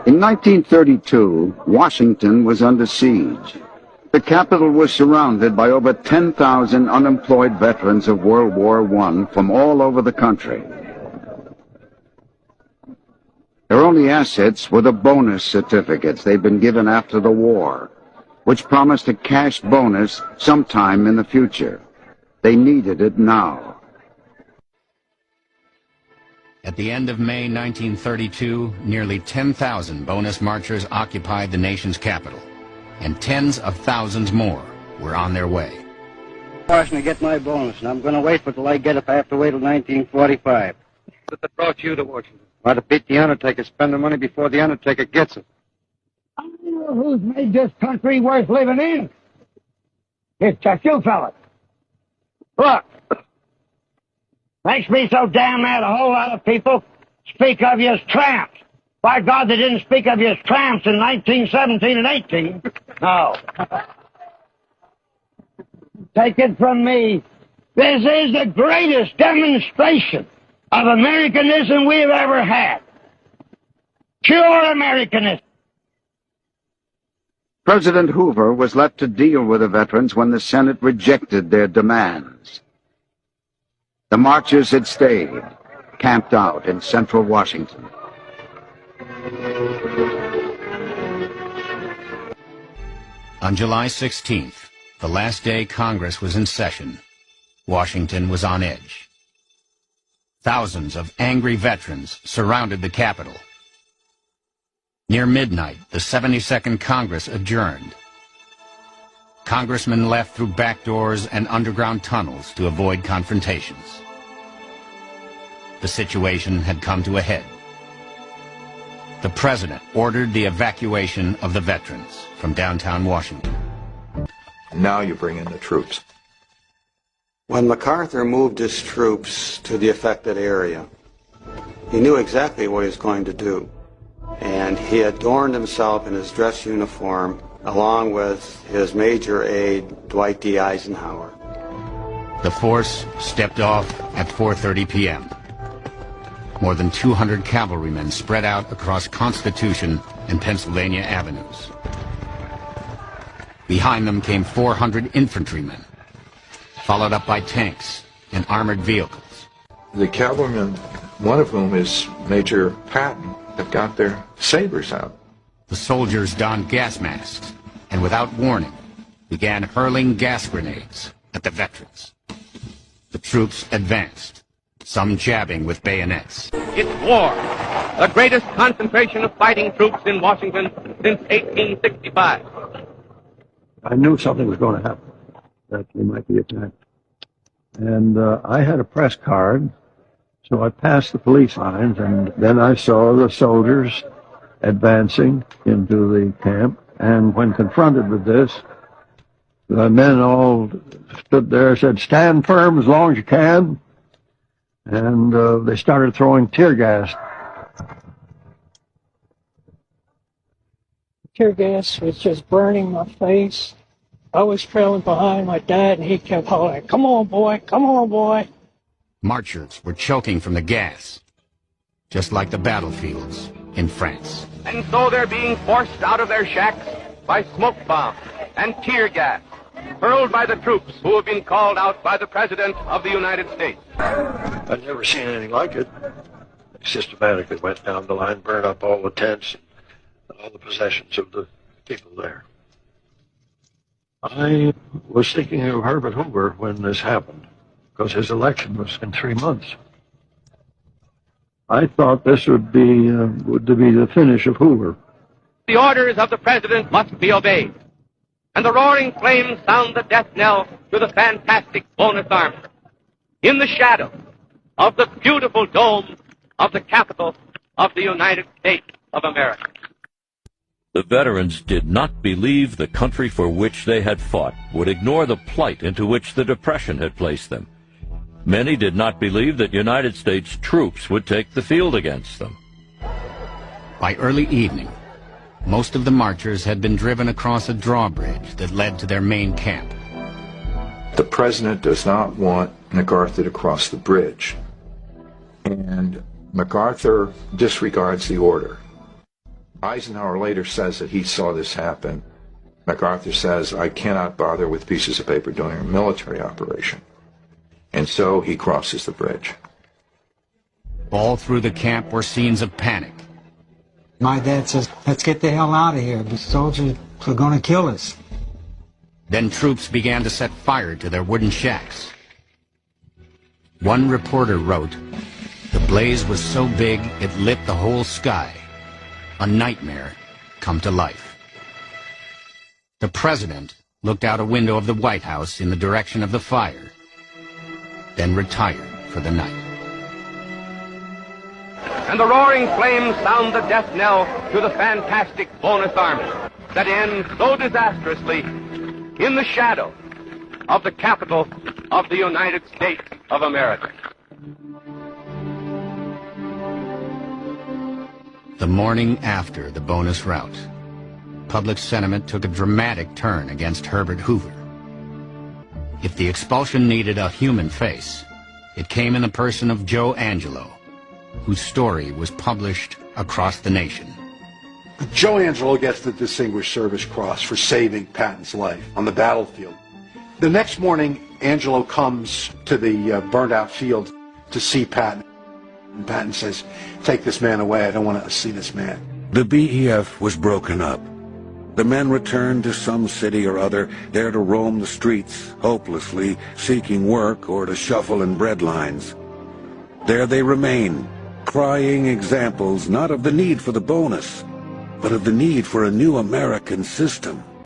In 1932, Washington was under siege. The capital was surrounded by over 10,000 unemployed veterans of World War I from all over the country. Their only assets were the bonus certificates they'd been given after the war, which promised a cash bonus sometime in the future. They needed it now. At the end of May 1932, nearly 10,000 bonus marchers occupied the nation's capital, and tens of thousands more were on their way. Washington to get my bonus, and I'm going to wait for it till I get it if I have to wait till 1945. What brought you to Washington? Why, to beat the Undertaker, spend the money before the Undertaker gets it. I know who's made this country worth living in. It's just you fellas. Look, makes me so damn mad a whole lot of people speak of you as tramps. By God, they didn't speak of you as tramps in 1917 and 18. No. Take it from me, this is the greatest demonstration of Americanism we've ever had. Pure Americanism. President Hoover was left to deal with the veterans when the Senate rejected their demands. The marchers had stayed, camped out in central Washington. On July 16th, the last day Congress was in session, Washington was on edge. Thousands of angry veterans surrounded the Capitol. Near midnight, the 72nd Congress adjourned. Congressmen left through back doors and underground tunnels to avoid confrontations. The situation had come to a head. The president ordered the evacuation of the veterans from downtown Washington. Now you bring in the troops. When MacArthur moved his troops to the affected area, he knew exactly what he was going to do. And he adorned himself in his dress uniform along with his major aide, Dwight D. Eisenhower. The force stepped off at 4:30 p.m. More than 200 cavalrymen spread out across Constitution and Pennsylvania avenues. Behind them came 400 infantrymen, followed up by tanks and armored vehicles. The cavalrymen, one of whom is Major Patton, have got their sabers out. The soldiers donned gas masks and without warning began hurling gas grenades at the veterans. The troops advanced, some jabbing with bayonets. It's war, the greatest concentration of fighting troops in Washington since 1865. I knew something was going to happen, that they might be attacked. And I had a press card, so I passed the police lines, and then I saw the soldiers advancing into the camp. And when confronted with this, the men all stood there and said, "Stand firm as long as you can." And they started throwing tear gas. Tear gas was just burning my face. I was trailing behind my dad, and he kept hollering, "Come on, boy, come on, boy." Marchers were choking from the gas, just like the battlefields in France. And so they're being forced out of their shacks by smoke bombs and tear gas, hurled by the troops who have been called out by the President of the United States. I'd never seen anything like it. They systematically went down the line, burned up all the tents, and all the possessions of the people there. I was thinking of Herbert Hoover when this happened, because his election was in 3 months. I thought this would be the finish of Hoover. The orders of the President must be obeyed, and the roaring flames sound the death knell to the fantastic bonus army. In the shadow of the beautiful dome of the Capitol of the United States of America. The veterans did not believe the country for which they had fought would ignore the plight into which the Depression had placed them. Many did not believe that United States troops would take the field against them. By early evening, most of the marchers had been driven across a drawbridge that led to their main camp. The president does not want MacArthur to cross the bridge. And MacArthur disregards the order. Eisenhower later says that he saw this happen. MacArthur says, I cannot bother with pieces of paper during a military operation. And so he crosses the bridge. All through the camp were scenes of panic. My dad says, let's get the hell out of here. The soldiers are going to kill us. Then troops began to set fire to their wooden shacks. One reporter wrote, the blaze was so big it lit the whole sky. A nightmare come to life. The president looked out a window of the White House in the direction of the fire, then retired for the night. And the roaring flames sound the death knell to the fantastic bonus army that ends so disastrously in the shadow of the capital of the United States of America. The morning after the bonus rout, public sentiment took a dramatic turn against Herbert Hoover. If the expulsion needed a human face, it came in the person of Joe Angelo, whose story was published across the nation. Joe Angelo gets the Distinguished Service Cross for saving Patton's life on the battlefield. The next morning, Angelo comes to the burned-out field to see Patton. And Patton says, take this man away. I don't want to see this man. The BEF was broken up. The men returned to some city or other, there to roam the streets, hopelessly seeking work or to shuffle in bread lines. There they remain, crying examples not of the need for the bonus, but of the need for a new American system.